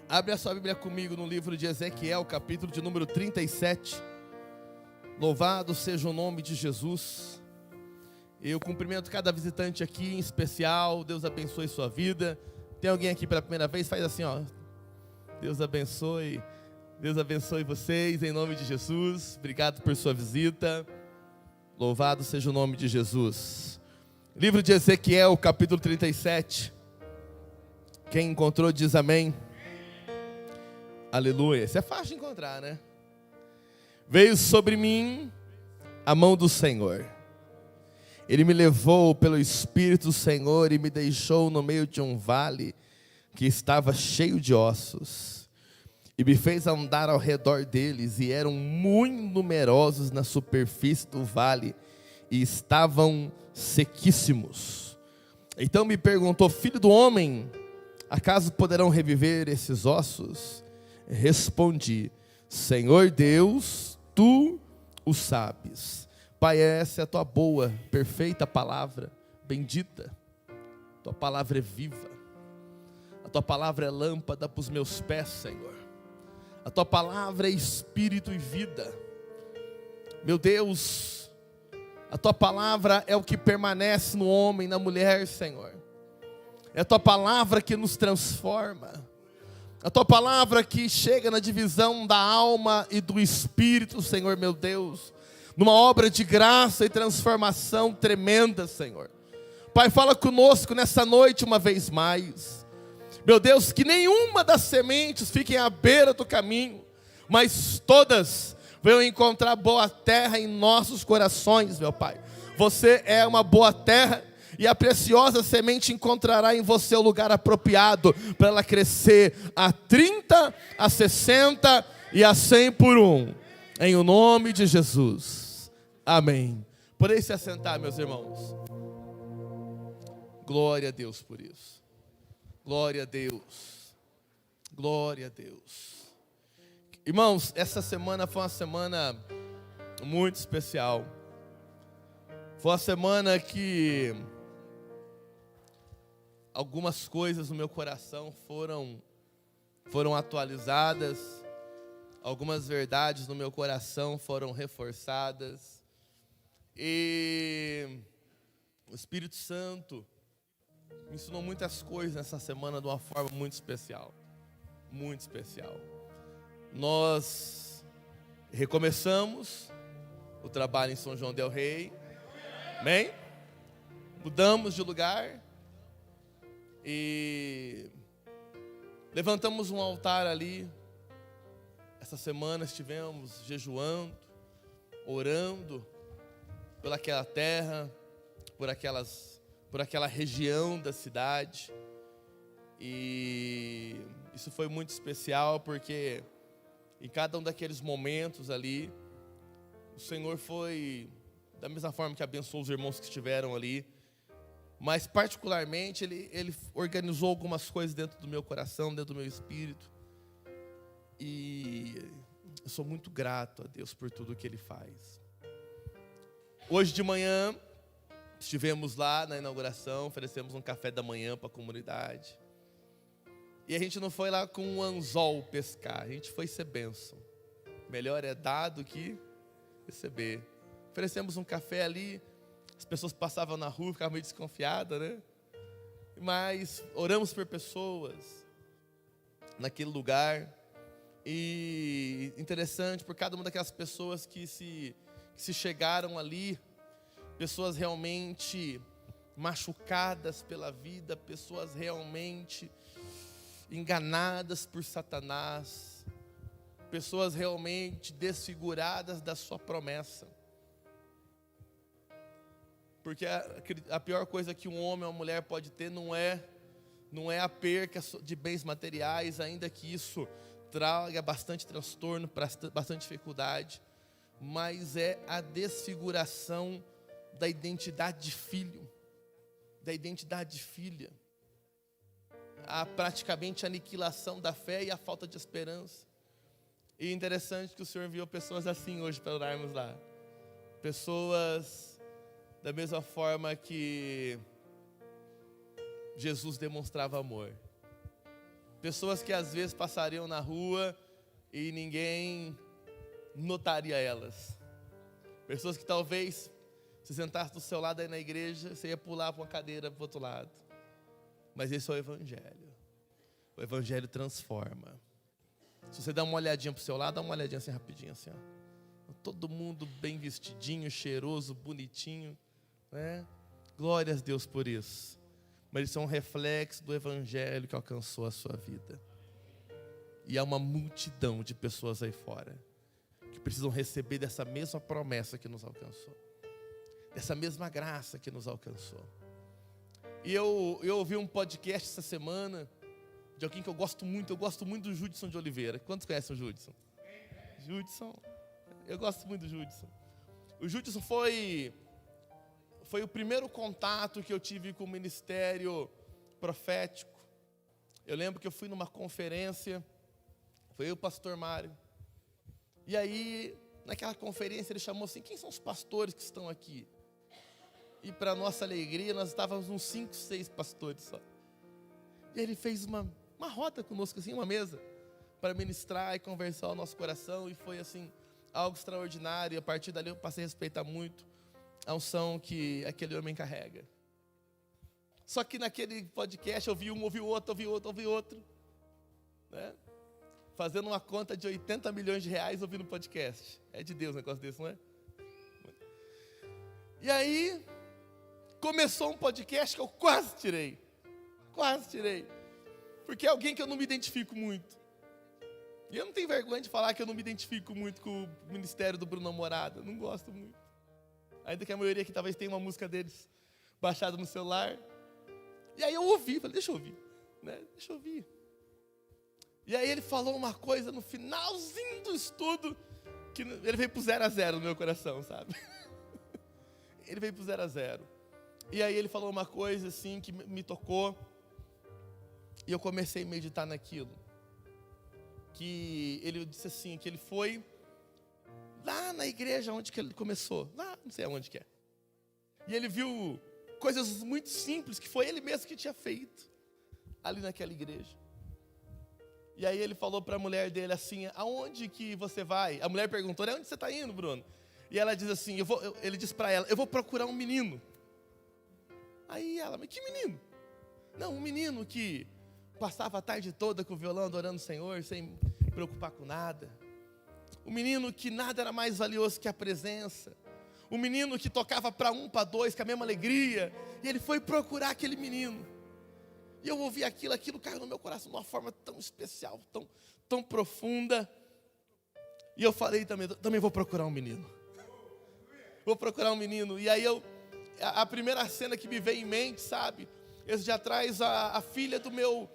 Abre a sua Bíblia comigo no livro de Ezequiel, capítulo de número 37. Louvado seja o nome de Jesus. Eu cumprimento cada visitante aqui em especial. Deus abençoe sua vida. Tem alguém aqui pela primeira vez? Faz assim, ó. Deus abençoe. Deus abençoe vocês em nome de Jesus. Obrigado por sua visita. Louvado seja o nome de Jesus. Livro de Ezequiel, capítulo 37. Quem encontrou diz amém. Aleluia. Isso é fácil de encontrar, né? Veio sobre mim a mão do Senhor. Ele me levou pelo Espírito do Senhor e me deixou no meio de um vale que estava cheio de ossos. E me fez andar ao redor deles, e eram muito numerosos na superfície do vale, e estavam sequíssimos. Então me perguntou: filho do homem, acaso poderão reviver esses ossos? Respondi: Senhor Deus, tu o sabes. Pai, essa é a tua boa, perfeita palavra, bendita. Tua palavra é viva. A tua palavra é lâmpada para os meus pés, Senhor. A tua palavra é espírito e vida. Meu Deus, a tua palavra é o que permanece no homem, na mulher, Senhor. É a tua palavra que nos transforma. A tua palavra que chega na divisão da alma e do espírito, Senhor meu Deus, numa obra de graça e transformação tremenda, Senhor. Pai, fala conosco nessa noite uma vez mais. Meu Deus, que nenhuma das sementes fiquem à beira do caminho, mas todas venham encontrar boa terra em nossos corações, meu Pai. Você é uma boa terra, e a preciosa semente encontrará em você o lugar apropriado para ela crescer a 30, a 60 e a 100 por um. Em o nome de Jesus. Amém. Podem se assentar, meus irmãos. Glória a Deus por isso. Glória a Deus. Glória a Deus. Irmãos, essa semana foi uma semana muito especial. Foi uma semana que algumas coisas no meu coração foram atualizadas, algumas verdades no meu coração foram reforçadas, e o Espírito Santo me ensinou muitas coisas nessa semana de uma forma muito especial, muito especial. Nós recomeçamos o trabalho em São João del Rei, amém? Mudamos de lugar, e levantamos um altar ali. Essa semana estivemos jejuando, orando pelaquela terra, por aquela região da cidade. E isso foi muito especial, porque em cada um daqueles momentos ali, o Senhor foi, da mesma forma que abençoou os irmãos que estiveram ali, mas particularmente ele organizou algumas coisas dentro do meu coração, dentro do meu espírito. E eu sou muito grato a Deus por tudo que Ele faz. Hoje de manhã estivemos lá na inauguração, oferecemos um café da manhã para a comunidade. E a gente não foi lá com um anzol pescar, a gente foi ser bênção. Melhor é dar do que receber. Oferecemos um café ali. As pessoas passavam na rua, ficavam meio desconfiadas, né? Mas oramos por pessoas naquele lugar. E interessante, por cada uma daquelas pessoas que se chegaram ali, pessoas realmente machucadas pela vida, pessoas realmente enganadas por Satanás, pessoas realmente desfiguradas da sua promessa. Porque a pior coisa que um homem ou uma mulher pode ter não é a perca de bens materiais, ainda que isso traga bastante transtorno, bastante dificuldade, mas é a desfiguração da identidade de filho, da identidade de filha, praticamente a aniquilação da fé e a falta de esperança. E é interessante que o Senhor enviou pessoas assim hoje para orarmos lá, pessoas da mesma forma que Jesus demonstrava amor. Pessoas que às vezes passariam na rua e ninguém notaria elas. Pessoas que talvez se sentasse do seu lado aí na igreja, você ia pular para uma cadeira para o outro lado. Mas esse é o Evangelho. O Evangelho transforma. Se você dá uma olhadinha para o seu lado, dá uma olhadinha assim rapidinho, assim, ó. Todo mundo bem vestidinho, cheiroso, bonitinho, né? Glória a Deus por isso. Mas isso é um reflexo do Evangelho que alcançou a sua vida. E há uma multidão de pessoas aí fora que precisam receber dessa mesma promessa que nos alcançou, dessa mesma graça que nos alcançou. E eu ouvi um podcast essa semana de alguém que eu gosto muito do Judson de Oliveira. Quantos conhecem o Judson? Judson, eu gosto muito do Judson. O Judson foi o primeiro contato que eu tive com o ministério profético. Eu lembro que eu fui numa conferência, foi eu e o pastor Mário. E aí, naquela conferência, ele chamou assim: quem são os pastores que estão aqui? E para nossa alegria, nós estávamos uns 5, 6 pastores só. E ele fez uma roda conosco, assim, uma mesa, para ministrar e conversar o nosso coração. E foi assim, algo extraordinário. E a partir dali eu passei a respeitar muito a unção que aquele homem carrega. Só que naquele podcast eu ouvi um, ouvi outro, né? Fazendo uma conta de 80 milhões de reais ouvindo podcast. É de Deus um negócio desse, não é? E aí, começou um podcast que eu quase tirei. Porque é alguém que eu não me identifico muito. E eu não tenho vergonha de falar que eu não me identifico muito com o ministério do Bruno Morada. Não gosto muito. Ainda que a maioria aqui talvez tenha uma música deles baixada no celular. E aí eu ouvi, falei, deixa eu ouvir, né? Deixa eu ouvir. E aí ele falou uma coisa no finalzinho do estudo, que ele veio pro 0 a 0 no meu coração, sabe? Ele veio pro 0 a 0. E aí ele falou uma coisa assim que me tocou. E eu comecei a meditar naquilo. Que ele disse assim, que ele foi lá na igreja onde que ele começou. Lá, não sei aonde que é. E ele viu coisas muito simples, que foi ele mesmo que tinha feito ali naquela igreja. E aí ele falou para a mulher dele assim: aonde que você vai? A mulher perguntou: onde você está indo, Bruno? E ela diz assim, ele disse para ela: eu vou procurar um menino. Aí ela: mas que menino? Não, um menino que passava a tarde toda com o violão adorando o Senhor, sem preocupar com nada. Um menino que nada era mais valioso que a presença. Um menino que tocava para 1, para 2, com a mesma alegria. E ele foi procurar aquele menino. E eu ouvi aquilo caiu no meu coração de uma forma tão especial, tão profunda. E eu falei também vou procurar um menino. Vou procurar um menino. E aí a primeira cena que me veio em mente, sabe? Esse dia atrás, a filha do meu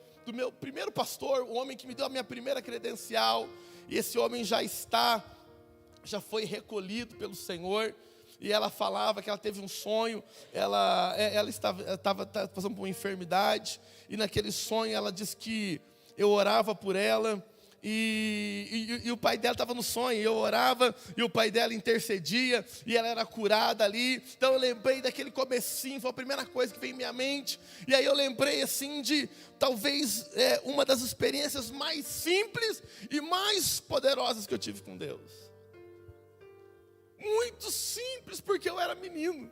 primeiro pastor, o homem que me deu a minha primeira credencial. E esse homem já foi recolhido pelo Senhor. E ela falava que ela teve um sonho, ela estava passando por uma enfermidade, e naquele sonho ela disse que eu orava por ela, e o pai dela estava no sonho, eu orava, e o pai dela intercedia, e ela era curada ali. Então eu lembrei daquele comecinho, foi a primeira coisa que veio em minha mente, e aí eu lembrei assim de, talvez, uma das experiências mais simples e mais poderosas que eu tive com Deus. Muito simples, porque eu era menino,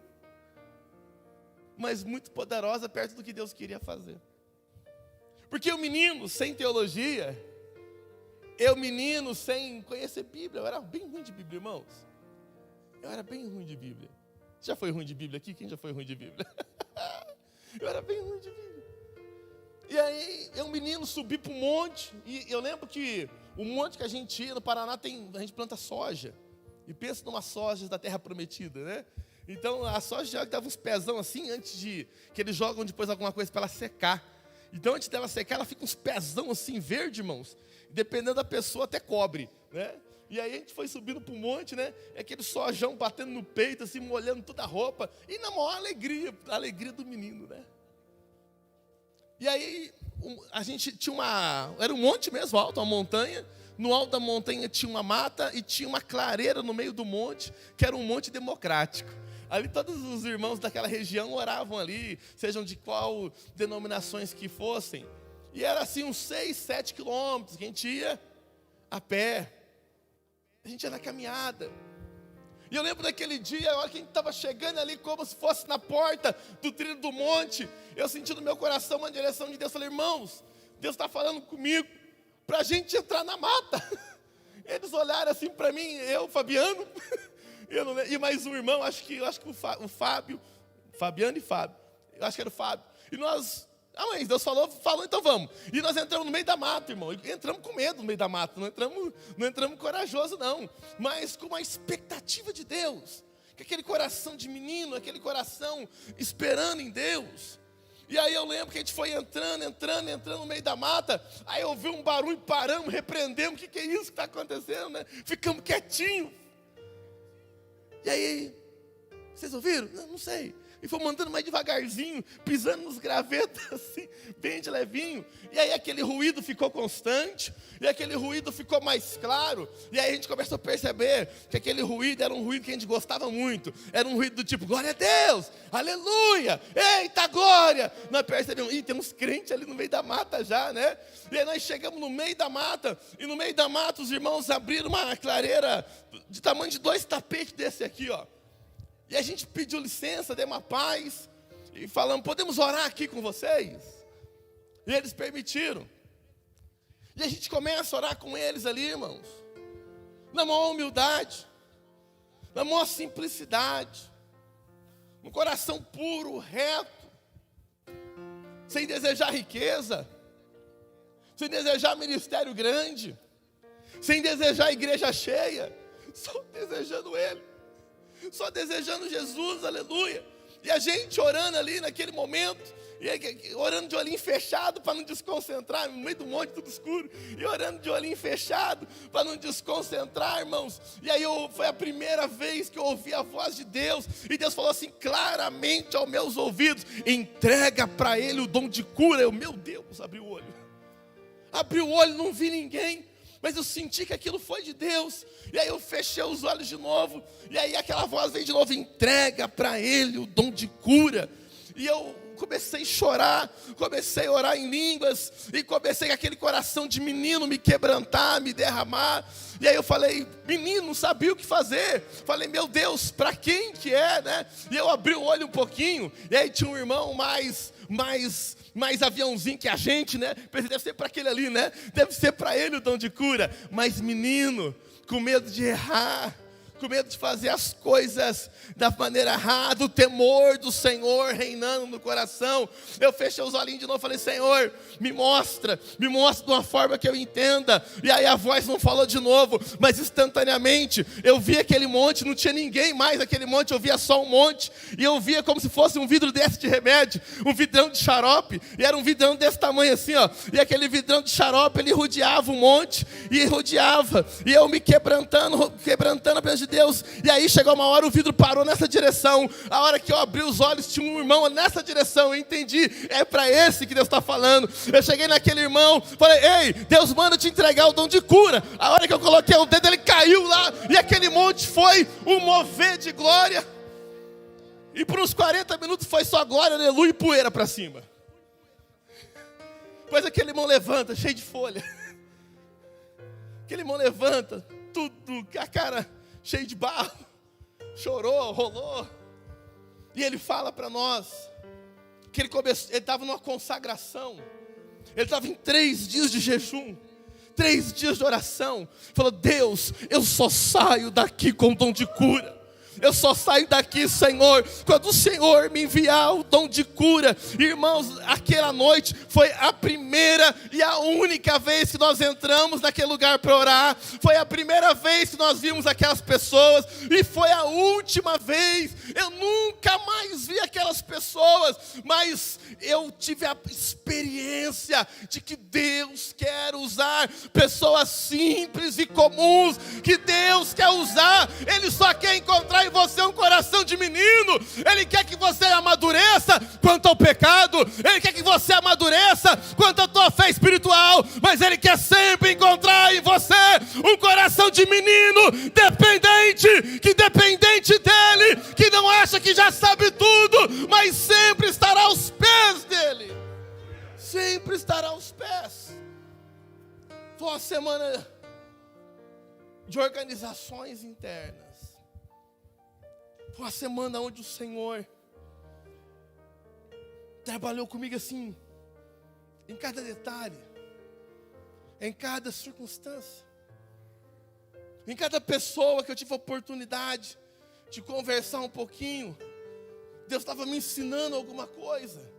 mas muito poderosa perto do que Deus queria fazer. Porque o menino sem teologia, eu menino sem conhecer Bíblia, eu era bem ruim de Bíblia, irmãos. Eu era bem ruim de Bíblia. Já foi ruim de Bíblia aqui? Quem já foi ruim de Bíblia? Eu era bem ruim de Bíblia. E aí, eu menino subi para um monte, e eu lembro que o monte que a gente ia no Paraná, a gente planta soja. E pensa numa soja da terra prometida, né? Então a soja já dava uns pezão assim, antes de que eles jogam depois alguma coisa para ela secar. Então antes dela secar, ela fica uns pezão assim, verde, irmãos. Dependendo da pessoa, até cobre, né? E aí a gente foi subindo para o monte, né? Aquele sojão batendo no peito, assim, molhando toda a roupa. E na maior alegria, a alegria do menino, né? E aí a gente tinha era um monte mesmo, alto, uma montanha. No alto da montanha tinha uma mata e tinha uma clareira no meio do monte, que era um monte democrático. Ali todos os irmãos daquela região oravam ali, sejam de qual denominações que fossem. E era assim uns 6, 7 quilômetros, que a gente ia a pé. A gente ia na caminhada. E eu lembro daquele dia, a hora que a gente estava chegando ali, como se fosse na porta do trilho do monte, eu senti no meu coração uma direção de Deus. Falei, irmãos, Deus está falando comigo para a gente entrar na mata. Eles olharam assim para mim, eu, Fabiano, e mais um irmão, acho que o Fábio, Fabiano e Fábio, eu acho que era o Fábio. E nós, mas Deus falou, então vamos. E nós entramos no meio da mata, irmão. E entramos com medo no meio da mata, não entramos corajoso não, mas com uma expectativa de Deus. Com aquele coração de menino, aquele coração esperando em Deus. E aí eu lembro que a gente foi entrando no meio da mata. Aí eu ouvi um barulho, paramos, repreendemos. O que é isso que está acontecendo, né? Ficamos quietinhos. E aí, vocês ouviram? Não sei. E fomos andando mais devagarzinho, pisando nos gravetos assim, bem de levinho. E aí aquele ruído ficou constante, e aquele ruído ficou mais claro. E aí a gente começou a perceber que aquele ruído era um ruído que a gente gostava muito. Era um ruído do tipo, glória a Deus, aleluia, eita glória. Nós percebemos, tem uns crentes ali no meio da mata já, né? E aí nós chegamos no meio da mata, e no meio da mata os irmãos abriram uma clareira de tamanho de 2 tapetes desse aqui, ó. E a gente pediu licença, deu uma paz, e falamos, podemos orar aqui com vocês? E eles permitiram. E a gente começa a orar com eles ali, irmãos, na maior humildade, na maior simplicidade, um coração puro, reto, sem desejar riqueza, sem desejar ministério grande, sem desejar igreja cheia, só desejando Ele. Só desejando Jesus, aleluia. E a gente orando ali naquele momento, e orando de olhinho fechado para não desconcentrar, no meio do monte tudo escuro, e orando de olhinho fechado para não desconcentrar, irmãos. E aí foi a primeira vez que eu ouvi a voz de Deus, e Deus falou assim claramente aos meus ouvidos, entrega para Ele o dom de cura. Eu, meu Deus, abri o olho, não vi ninguém, mas eu senti que aquilo foi de Deus. E aí eu fechei os olhos de novo, e aí aquela voz veio de novo, entrega para Ele o dom de cura. E eu comecei a chorar, comecei a orar em línguas, e comecei com aquele coração de menino me quebrantar, me derramar. E aí eu falei, menino, não sabia o que fazer. Falei, meu Deus, para quem que é, né? E eu abri o olho um pouquinho, e aí tinha um irmão mais aviãozinho que a gente, né? Pensei, deve ser para aquele ali, né? Deve ser para ele o dom de cura. Mas menino, com medo de errar, com medo de fazer as coisas da maneira errada, o temor do Senhor reinando no coração. Eu fechei os olhinhos de novo e falei, Senhor, me mostra de uma forma que eu entenda. E aí a voz não falou de novo, mas instantaneamente eu vi aquele monte, não tinha ninguém mais naquele monte, eu via só um monte, e eu via como se fosse um vidro desse de remédio, um vidrão de xarope, e era um vidrão desse tamanho assim, ó, e aquele vidrão de xarope, ele rodeava o monte, e rodeava, e eu me quebrantando apenas de Deus. E aí chegou uma hora, o vidro parou nessa direção. A hora que eu abri os olhos, tinha um irmão nessa direção. Eu entendi, é para esse que Deus está falando. Eu cheguei naquele irmão, falei, ei, Deus manda te entregar o dom de cura. A hora que eu coloquei o dedo, ele caiu lá, e aquele monte foi um mover de glória. E por uns 40 minutos foi só glória, aleluia, e poeira para cima. Depois aquele irmão levanta, cheio de folha. Aquele irmão levanta, tudo, a cara cheio de barro, chorou, rolou, e ele fala para nós, que ele estava numa consagração, ele estava em 3 dias de jejum, 3 dias de oração, falou, Deus, eu só saio daqui com o dom de cura, eu só saio daqui, Senhor, quando o Senhor me enviar o dom de cura. Irmãos, aquela noite foi a primeira e a única vez que nós entramos naquele lugar para orar. Foi a primeira vez que nós vimos aquelas pessoas, e foi a última vez. Eu nunca mais vi aquelas pessoas, mas eu tive a experiência de que Deus quer usar pessoas simples e comuns, que Deus quer usar. Ele só quer encontrar em você um coração de menino. Ele quer que você amadureça quanto ao pecado, Ele quer que você amadureça quanto à tua fé espiritual, mas Ele quer sempre encontrar em você um coração de menino, dependente dEle, que não acha que já sabe tudo, mas sempre estará aos pés dEle. sempre estará aos pés. Foi uma semana de organizações internas. Foi uma semana onde o Senhor trabalhou comigo assim, em cada detalhe, em cada circunstância, em cada pessoa que eu tive a oportunidade de conversar um pouquinho. Deus estava me ensinando alguma coisa.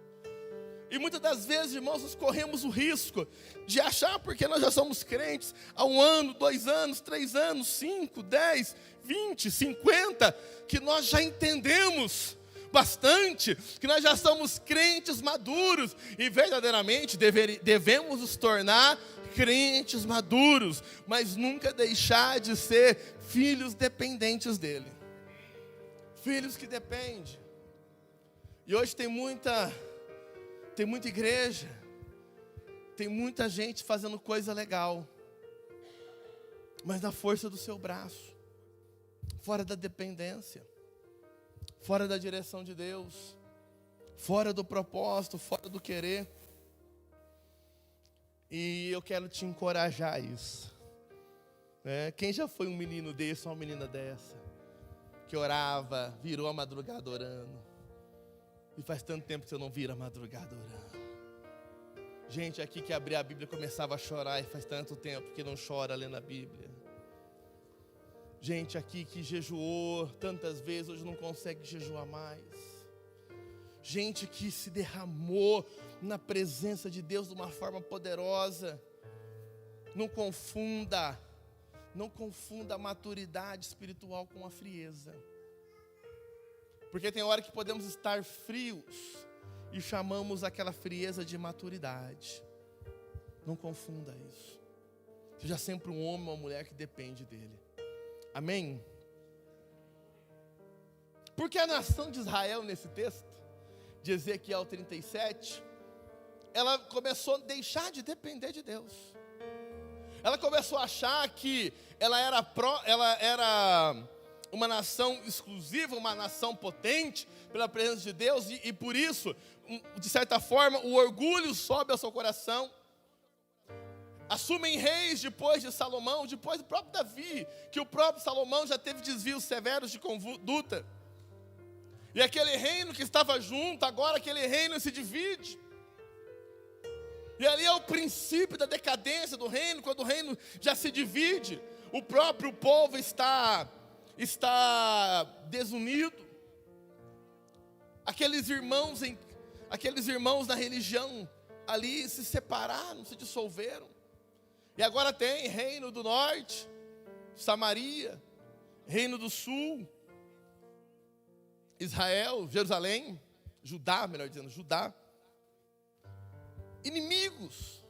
E muitas das vezes, irmãos, nós corremos o risco de achar, porque nós já somos crentes há 1 ano, 2 anos, 3 anos, 5, 10, 20, 50, que nós já entendemos bastante, que nós já somos crentes maduros, e verdadeiramente devemos nos tornar crentes maduros, mas nunca deixar de ser filhos dependentes dele. Filhos que dependem. E hoje tem muita igreja, tem muita gente fazendo coisa legal, mas na força do seu braço, fora da dependência, fora da direção de Deus, fora do propósito, fora do querer. E eu quero te encorajar a isso. Quem já foi um menino desse, uma menina dessa, que orava, virou a madrugada orando? E faz tanto tempo que você não vira a madrugada orando. Gente aqui que abria a Bíblia começava a chorar, e faz tanto tempo que não chora lendo a Bíblia. Gente aqui que jejuou tantas vezes, hoje não consegue jejuar mais. Gente que se derramou na presença de Deus de uma forma poderosa. Não confunda a maturidade espiritual com a frieza. Porque tem hora que podemos estar frios e chamamos aquela frieza de maturidade. Não confunda isso. Seja sempre um homem ou uma mulher que depende dele. Amém? Porque a nação de Israel, nesse texto de Ezequiel 37, ela começou a deixar de depender de Deus. Ela começou a achar que ela era uma nação exclusiva, uma nação potente pela presença de Deus, e por isso, de certa forma, o orgulho sobe ao seu coração. Assumem reis depois de Salomão, depois do próprio Davi, que o próprio Salomão já teve desvios severos de conduta. E aquele reino que estava junto, agora aquele reino se divide. E ali é o princípio da decadência do reino, quando o reino já se divide, o próprio povo está desunido. Aqueles irmãos na religião ali se separaram, se dissolveram. E agora tem reino do norte, Samaria, reino do sul, Israel, Jerusalém, Judá, melhor dizendo, Judá. Inimigos.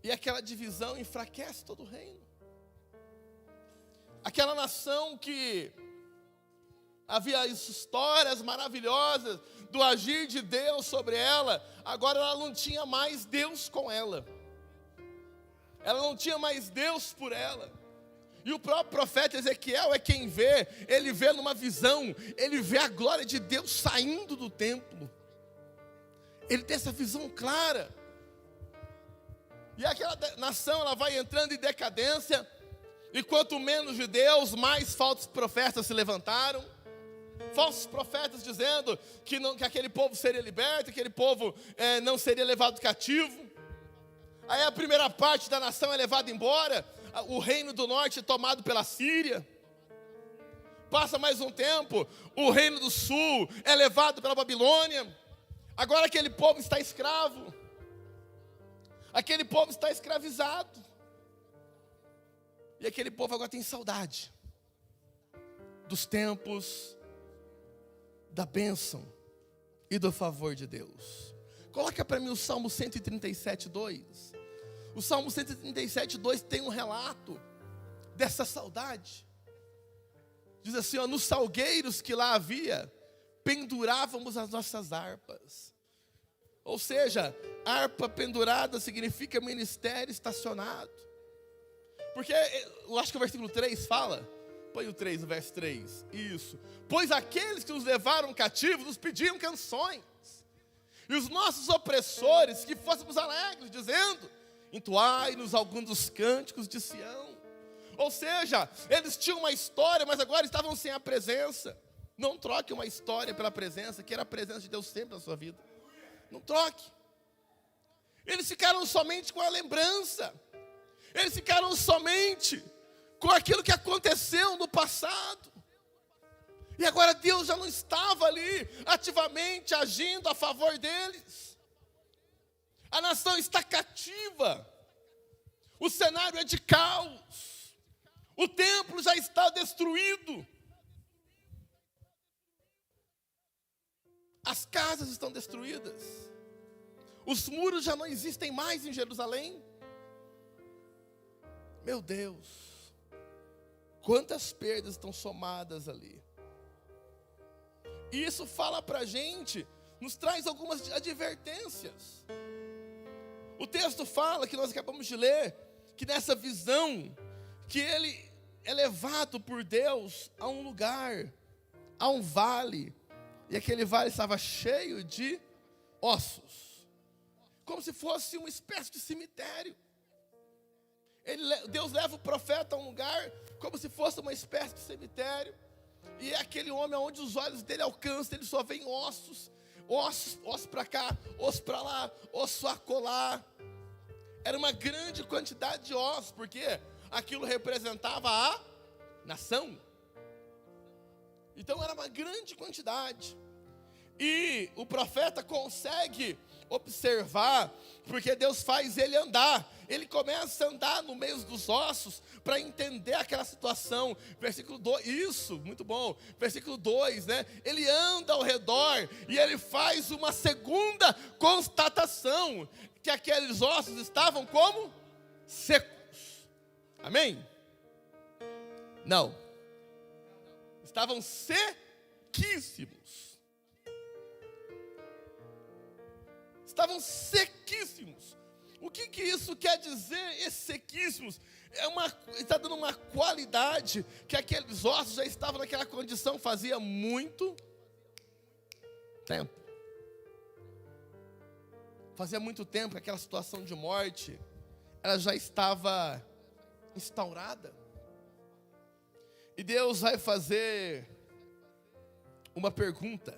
E aquela divisão enfraquece todo o reino. Aquela nação que havia histórias maravilhosas do agir de Deus sobre ela, agora ela não tinha mais Deus com ela. Ela não tinha mais Deus por ela. E o próprio profeta Ezequiel é quem vê, ele vê numa visão, ele vê a glória de Deus saindo do templo. Ele tem essa visão clara. E aquela nação, ela vai entrando em decadência. E quanto menos de Deus, mais falsos profetas se levantaram. Falsos profetas dizendo que aquele povo seria liberto, que aquele povo não seria levado cativo. Aí a primeira parte da nação é levada embora. O reino do norte é tomado pela Síria. Passa mais um tempo, o reino do sul é levado pela Babilônia. Agora aquele povo está escravo. Aquele povo está escravizado. E aquele povo agora tem saudade dos tempos da bênção e do favor de Deus. Coloca para mim o Salmo 137, 2. O Salmo 137, 2 tem um relato dessa saudade. Diz assim, nos salgueiros que lá havia, pendurávamos as nossas harpas. Ou seja, harpa pendurada significa ministério estacionado. Porque eu acho que o versículo 3 fala, põe o 3, o verso 3, isso. Pois aqueles que nos levaram cativos nos pediam canções. E os nossos opressores, que fôssemos alegres, dizendo: entoai-nos algum dos cânticos de Sião. Ou seja, eles tinham uma história, mas agora estavam sem a presença. Não troque uma história pela presença, queira a presença de Deus sempre na sua vida. Não troque. Eles ficaram somente com a lembrança. Eles ficaram somente com aquilo que aconteceu no passado. E agora Deus já não estava ali ativamente agindo a favor deles. A nação está cativa. O cenário é de caos. O templo já está destruído. As casas estão destruídas. Os muros já não existem mais em Jerusalém. Meu Deus, quantas perdas estão somadas ali. E isso fala para a gente, nos traz algumas advertências. O texto fala, que nós acabamos de ler, que nessa visão, que ele é levado por Deus a um lugar, a um vale, e aquele vale estava cheio de ossos, como se fosse uma espécie de cemitério. Deus leva o profeta a um lugar, como se fosse uma espécie de cemitério, e é aquele homem onde os olhos dele alcançam, ele só vê ossos, ossos para cá, ossos para lá, osso acolá. Era uma grande quantidade de ossos, porque aquilo representava a nação. Então era uma grande quantidade. E o profeta consegue observar, porque Deus faz ele andar. Ele começa a andar no meio dos ossos para entender aquela situação. Versículo 2, isso, muito bom. Versículo 2, né? Ele anda ao redor e ele faz uma segunda constatação, que aqueles ossos estavam como? Secos. Amém? Não. Estavam sequíssimos. Estavam sequíssimos. O que isso quer dizer, esses sequíssimos? Está dando uma qualidade, que aqueles ossos já estavam naquela condição fazia muito tempo. Fazia muito tempo que aquela situação de morte, ela já estava instaurada. E Deus vai fazer uma pergunta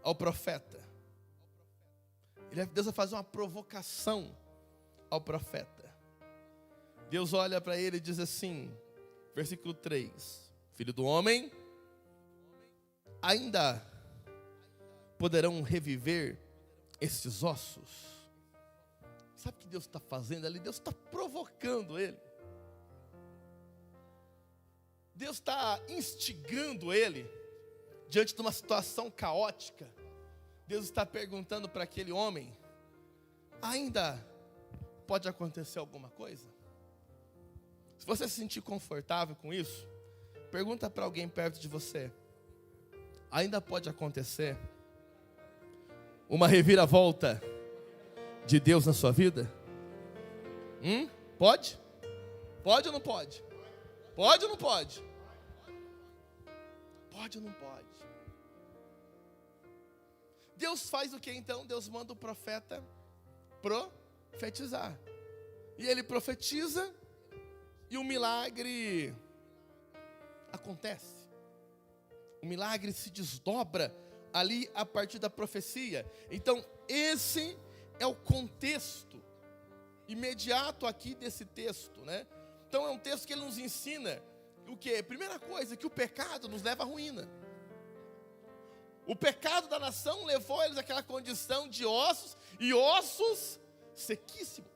ao profeta. Deus vai fazer uma provocação ao profeta. Deus olha para ele e diz assim, versículo 3: Filho do homem, ainda poderão reviver esses ossos? Sabe o que Deus está fazendo ali? Deus está provocando ele. Deus está instigando ele diante de uma situação caótica. Deus está perguntando para aquele homem: ainda pode acontecer alguma coisa? Se você se sentir confortável com isso, pergunta para alguém perto de você: ainda pode acontecer uma reviravolta de Deus na sua vida? Pode? Pode ou não pode? Pode ou não pode? Pode ou não pode? Deus faz o que então? Deus manda o profeta profetizar. E ele profetiza e o milagre acontece. O milagre se desdobra ali a partir da profecia. Então esse é o contexto imediato aqui desse texto, né? Então é um texto que ele nos ensina o quê? Primeira coisa, que o pecado nos leva à ruína. O pecado da nação levou eles àquela condição de ossos, e ossos sequíssimos.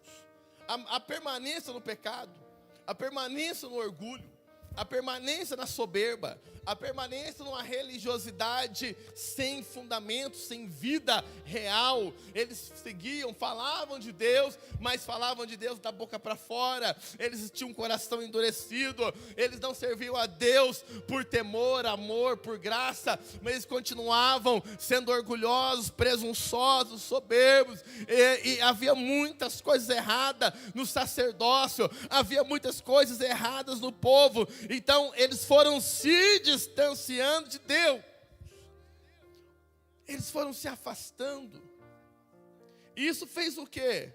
A permanência no pecado, a permanência no orgulho, a permanência na soberba, a permanência numa religiosidade sem fundamento, sem vida real. Eles seguiam, falavam de Deus, mas falavam de Deus da boca para fora. Eles tinham um coração endurecido, eles não serviam a Deus por temor, amor, por graça, mas eles continuavam sendo orgulhosos, presunçosos, soberbos, e havia muitas coisas erradas no sacerdócio, havia muitas coisas erradas no povo. Então eles foram se distanciando de Deus. Eles foram se afastando. E isso fez o quê?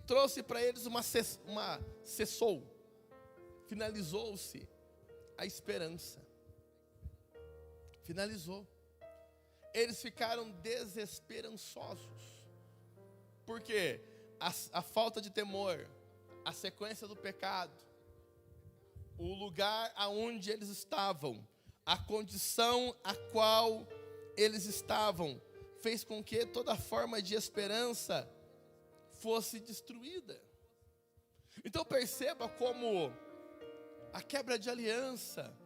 Trouxe para eles cessou. Finalizou-se a esperança. Finalizou. Eles ficaram desesperançosos. Por quê? A falta de temor, a sequência do pecado, o lugar aonde eles estavam, a condição a qual eles estavam, fez com que toda forma de esperança fosse destruída. Então perceba como a quebra de aliança,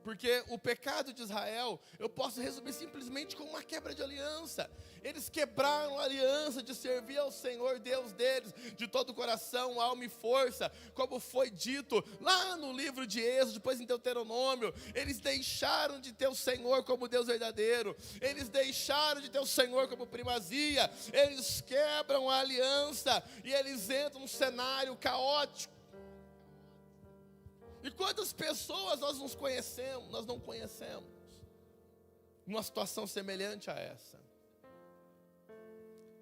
porque o pecado de Israel, eu posso resumir simplesmente como uma quebra de aliança. Eles quebraram a aliança de servir ao Senhor Deus deles, de todo o coração, alma e força, como foi dito lá no livro de Êxodo, depois em Deuteronômio. Eles deixaram de ter o Senhor como Deus verdadeiro, eles deixaram de ter o Senhor como primazia, eles quebram a aliança, e eles entram num cenário caótico. E quantas pessoas nós não conhecemos, numa situação semelhante a essa,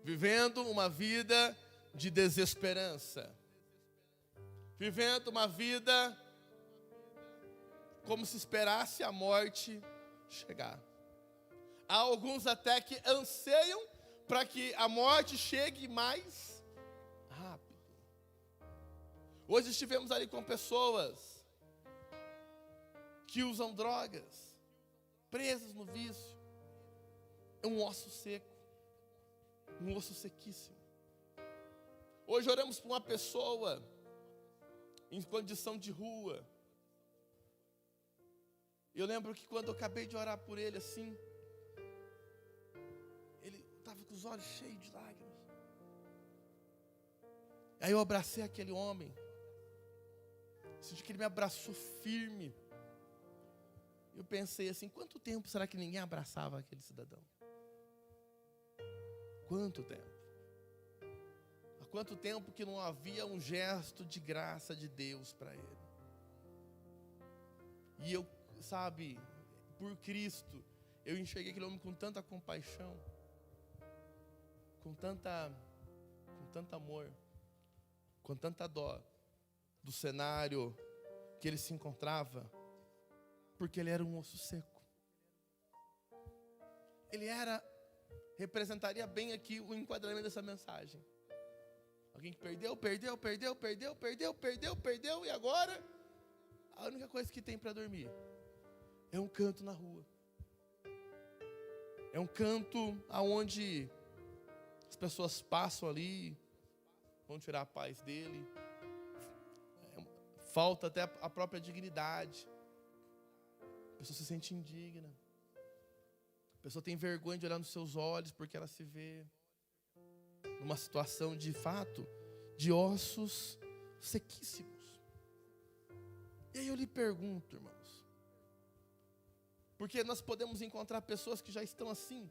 vivendo uma vida de desesperança, vivendo uma vida como se esperasse a morte chegar. Há alguns até que anseiam para que a morte chegue mais rápido. Hoje estivemos ali com pessoas que usam drogas, presas no vício. É um osso seco, um osso sequíssimo. Hoje oramos por uma pessoa em condição de rua. Eu lembro que quando eu acabei de orar por ele assim, ele estava com os olhos cheios de lágrimas. Aí eu abracei aquele homem, senti que ele me abraçou firme. Eu pensei assim, quanto tempo será que ninguém abraçava aquele cidadão? Quanto tempo? Há quanto tempo que não havia um gesto de graça de Deus para ele? E eu, por Cristo, eu enxerguei aquele homem com tanta compaixão, com tanto amor, com tanta dó do cenário que ele se encontrava, porque ele era um osso seco. Ele representaria bem aqui o enquadramento dessa mensagem. Alguém que perdeu, e agora a única coisa que tem para dormir é um canto na rua. É um canto aonde as pessoas passam ali, vão tirar a paz dele. Falta até a própria dignidade. A pessoa se sente indigna. A pessoa tem vergonha de olhar nos seus olhos, porque ela se vê numa situação de fato, de ossos sequíssimos. E aí eu lhe pergunto, irmãos, porque nós podemos encontrar pessoas que já estão assim,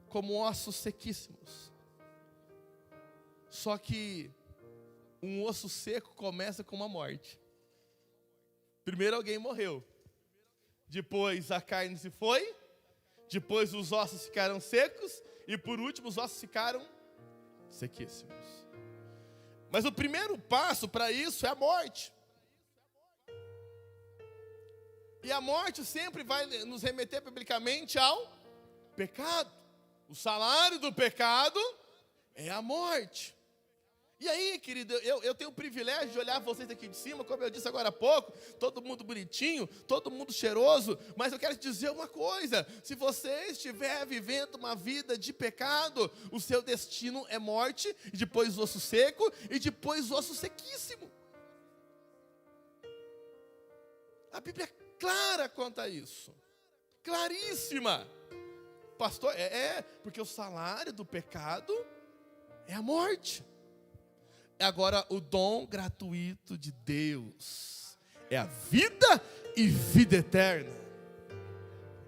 como ossos sequíssimos. Só que um osso seco começa com uma morte. Primeiro alguém morreu. Depois a carne se foi, depois os ossos ficaram secos, e por último os ossos ficaram sequíssimos. Mas o primeiro passo para isso é a morte. E a morte sempre vai nos remeter biblicamente ao pecado. O salário do pecado é a morte. E aí, querido, eu tenho o privilégio de olhar vocês aqui de cima, como eu disse agora há pouco, todo mundo bonitinho, todo mundo cheiroso, mas eu quero te dizer uma coisa: se você estiver vivendo uma vida de pecado, o seu destino é morte, e depois osso seco, e depois osso sequíssimo. A Bíblia é clara quanto a isso, claríssima. Pastor, porque o salário do pecado é a morte. Agora, o dom gratuito de Deus é a vida e vida eterna.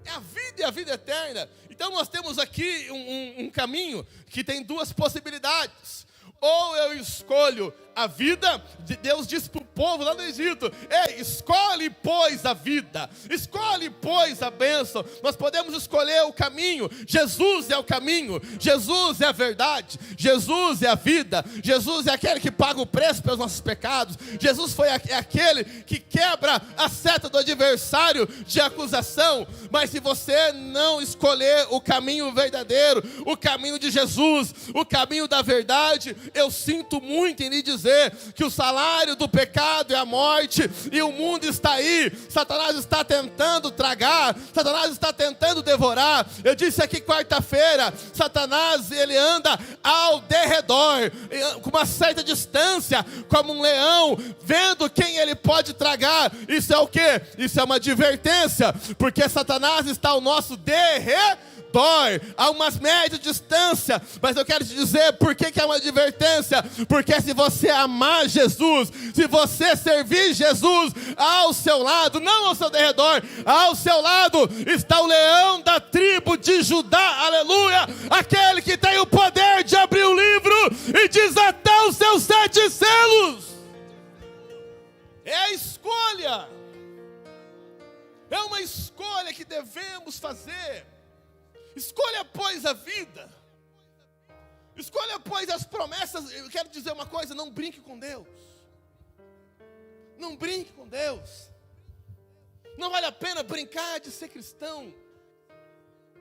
É a vida e a vida eterna. Então nós temos aqui um caminho que tem duas possibilidades. Ou eu escolho a vida, Deus diz para o povo lá no Egito: ei, escolhe, pois, a vida, escolhe, pois, a bênção. Nós podemos escolher o caminho. Jesus é o caminho, Jesus é a verdade, Jesus é a vida, Jesus é aquele que paga o preço pelos nossos pecados. Jesus foi aquele que quebra a seta do adversário de acusação. Mas se você não escolher o caminho verdadeiro, o caminho de Jesus, o caminho da verdade, eu sinto muito em lhe dizer que o salário do pecado é a morte, e o mundo está aí. Satanás está tentando tragar, Satanás está tentando devorar. Eu disse aqui quarta-feira, Satanás, ele anda ao derredor, com uma certa distância, como um leão, vendo quem ele pode tragar. Isso é o quê? Isso é uma advertência, porque Satanás está ao nosso derredor, a umas médias distância. Mas eu quero te dizer por que é uma advertência. Porque se você amar Jesus, se você servir Jesus, ao seu lado, não ao seu derredor, ao seu lado está o leão da tribo de Judá, aleluia, aquele que tem o poder de abrir o livro e desatar os seus 7 selos. É a escolha, é uma escolha que devemos fazer. Escolha, pois, a vida. Escolha, pois, as promessas. Eu quero dizer uma coisa: não brinque com Deus. Não brinque com Deus. Não vale a pena brincar de ser cristão.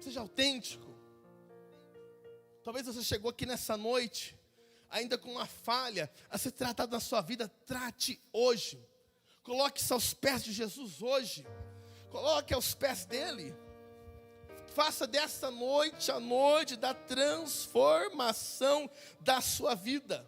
Seja autêntico. Talvez você chegou aqui nessa noite ainda com uma falha a ser tratado na sua vida. Trate hoje. Coloque-se aos pés de Jesus hoje. Coloque aos pés dele. Faça dessa noite a noite da transformação da sua vida.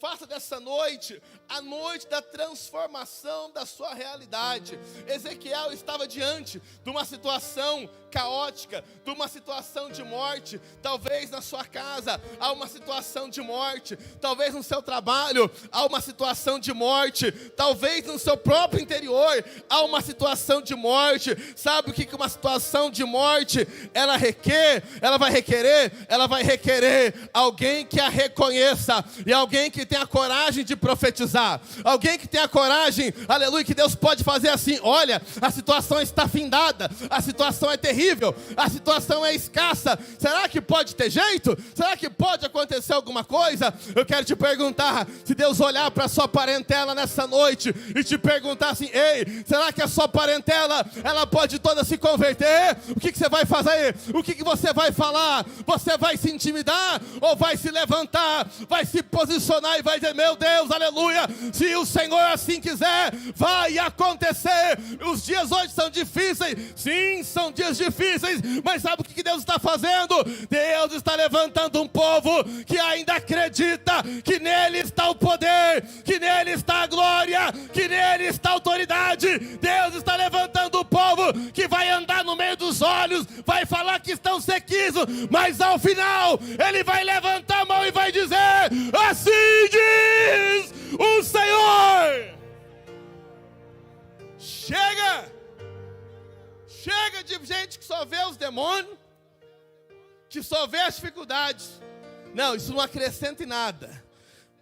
Faça dessa noite a noite da transformação da sua realidade. Ezequiel estava diante de uma situação caótica, de uma situação de morte. Talvez na sua casa há uma situação de morte. Talvez no seu trabalho há uma situação de morte. Talvez no seu próprio interior há uma situação de morte. Sabe o que uma situação de morte ela requer? Ela vai requerer alguém que a reconheça, e alguém que tenha a coragem de profetizar, alguém que tenha a coragem, aleluia, que Deus pode fazer assim: olha, a situação está findada, a situação é terrível, a situação é escassa, será que pode ter jeito? Será que pode acontecer alguma coisa? Eu quero te perguntar, se Deus olhar para a sua parentela nessa noite e te perguntar assim: ei, será que a sua parentela, ela pode toda se converter? O que você vai fazer? O que você vai falar? Você vai se intimidar ou vai se levantar, vai se posicionar e vai dizer: meu Deus, aleluia, se o Senhor assim quiser, vai acontecer. Os dias hoje são difíceis, sim, são dias difíceis, mas sabe o que Deus está fazendo? Deus está levantando um povo que ainda acredita que nele está o poder, que nele está a glória, que nele está a autoridade. Deus está levantando um povo que vai andar no meio dos olhos, vai falar que estão sequíssimos, mas ao final ele vai levantar a mão e vai dizer: assim diz o Senhor. Chega de gente que só vê os demônios, que só vê as dificuldades. Não, isso não acrescenta em nada.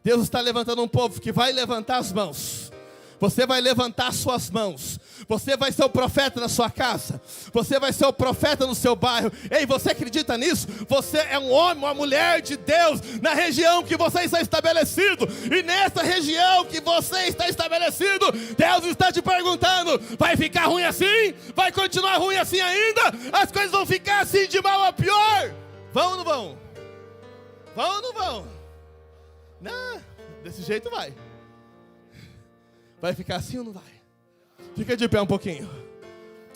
Deus está levantando um povo que vai levantar as mãos. Você vai levantar as suas mãos. Você vai ser o profeta na sua casa. Você vai ser o profeta no seu bairro. Ei, você acredita nisso? Você é um homem, uma mulher de Deus na região que você está estabelecido. E nessa região que você está estabelecido, Deus está te perguntando: vai ficar ruim assim? Vai continuar ruim assim ainda? As coisas vão ficar assim de mal a pior? Vão ou não vão? Vão ou não vão? Não, desse jeito vai. Vai ficar assim ou não vai? Fica de pé um pouquinho.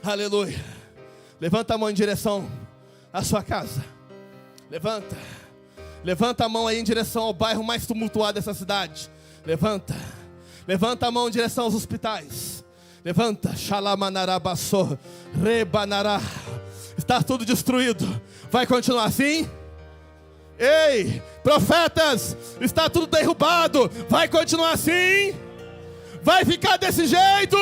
Aleluia. Levanta a mão em direção à sua casa. Levanta a mão aí em direção ao bairro mais tumultuado dessa cidade. Levanta a mão em direção aos hospitais. Levanta. Xalamanarabassor, rebanará. Está tudo destruído. Vai continuar assim? Ei, profetas, está tudo derrubado. Vai continuar assim? Vai ficar desse jeito?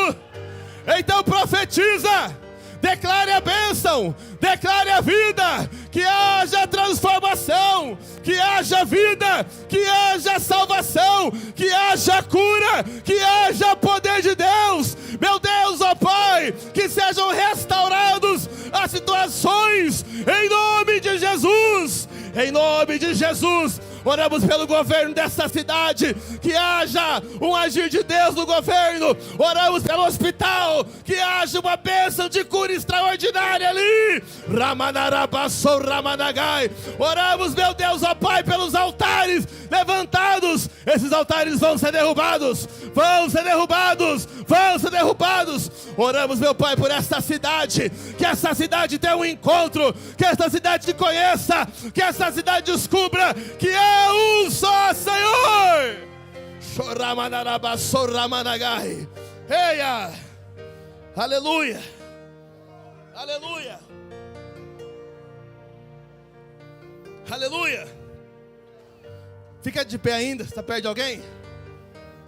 Então profetiza. declare a bênção, declare a vida, que haja transformação, que haja vida, que haja salvação, que haja cura, que haja poder de Deus. Meu Deus, ó Pai, que sejam restaurados as situações, em nome de Jesus, em nome de Jesus. Oramos pelo governo dessa cidade, que haja um agir de Deus no governo. Oramos pelo hospital, que haja uma bênção de cura extraordinária ali. Ramanarabassou Ramanagai. Oramos, meu Deus, ó Pai, pelos altares levantados. Esses altares vão ser derrubados, vão ser derrubados, vão ser derrubados. Oramos, meu Pai, por esta cidade, que essa cidade tenha um encontro, que esta cidade te conheça, que essa cidade descubra que é um só Senhor. Choramanarabassou Ramanagai. Eia, aleluia, aleluia, aleluia. Fica de pé ainda, está perto de alguém?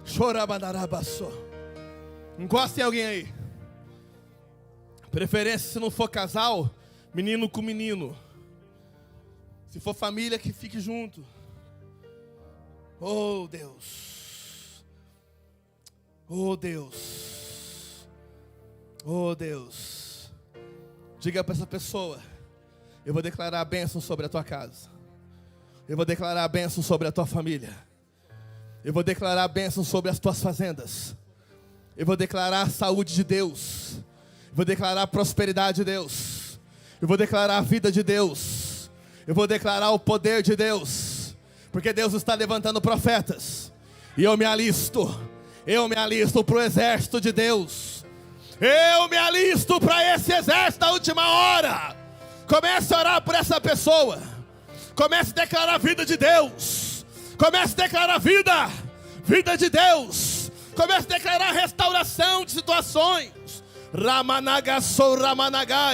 Choramanarabassou. Encosta em alguém aí. Preferência, se não for casal, menino com menino. Se for família, que fique junto. Oh Deus, oh Deus, oh Deus. Diga para essa pessoa: eu vou declarar a bênção sobre a tua casa, eu vou declarar a bênção sobre a tua família, eu vou declarar a bênção sobre as tuas fazendas, eu vou declarar a saúde de Deus, eu vou declarar a prosperidade de Deus, eu vou declarar a vida de Deus, eu vou declarar o poder de Deus. Porque Deus está levantando profetas. E eu me alisto para o exército de Deus. Eu me alisto para esse exército da última hora. Comece a orar por essa pessoa. Comece a declarar a vida de Deus. Comece a declarar a vida de Deus. Comece a declarar a restauração de situações. Ramanagasou Ramanagai.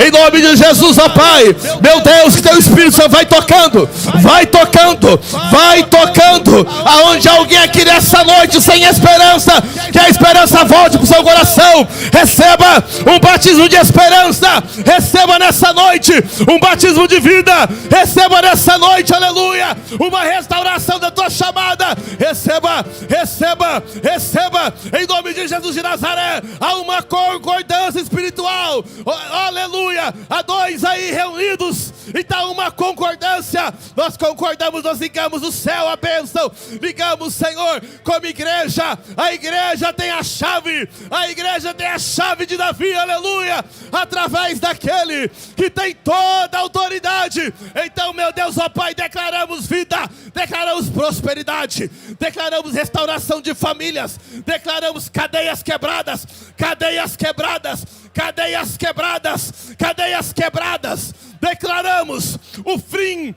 Em nome de Jesus, ó Pai, meu Deus, que teu Espírito Santo vai tocando, vai tocando, vai tocando. Aonde alguém aqui nessa noite sem esperança, que a esperança volte para o seu coração. Receba um batismo de esperança. Receba nessa noite um batismo de vida. Receba nessa noite, aleluia, uma restauração da tua chamada. Receba, receba, receba. Em nome de Jesus de Nazaré, há uma concordância espiritual, aleluia. Há dois aí reunidos, então uma concordância. Nós concordamos, nós ligamos o céu, a bênção, ligamos, Senhor, como igreja. A igreja tem a chave, a igreja tem a chave de Davi, aleluia, através daquele que tem toda a autoridade. Então, meu Deus, ó Pai, declaramos vida, declaramos prosperidade, declaramos restauração de famílias, declaramos cadeias quebradas, cadeias quebradas, cadeias quebradas, cadeias quebradas. Declaramos o fim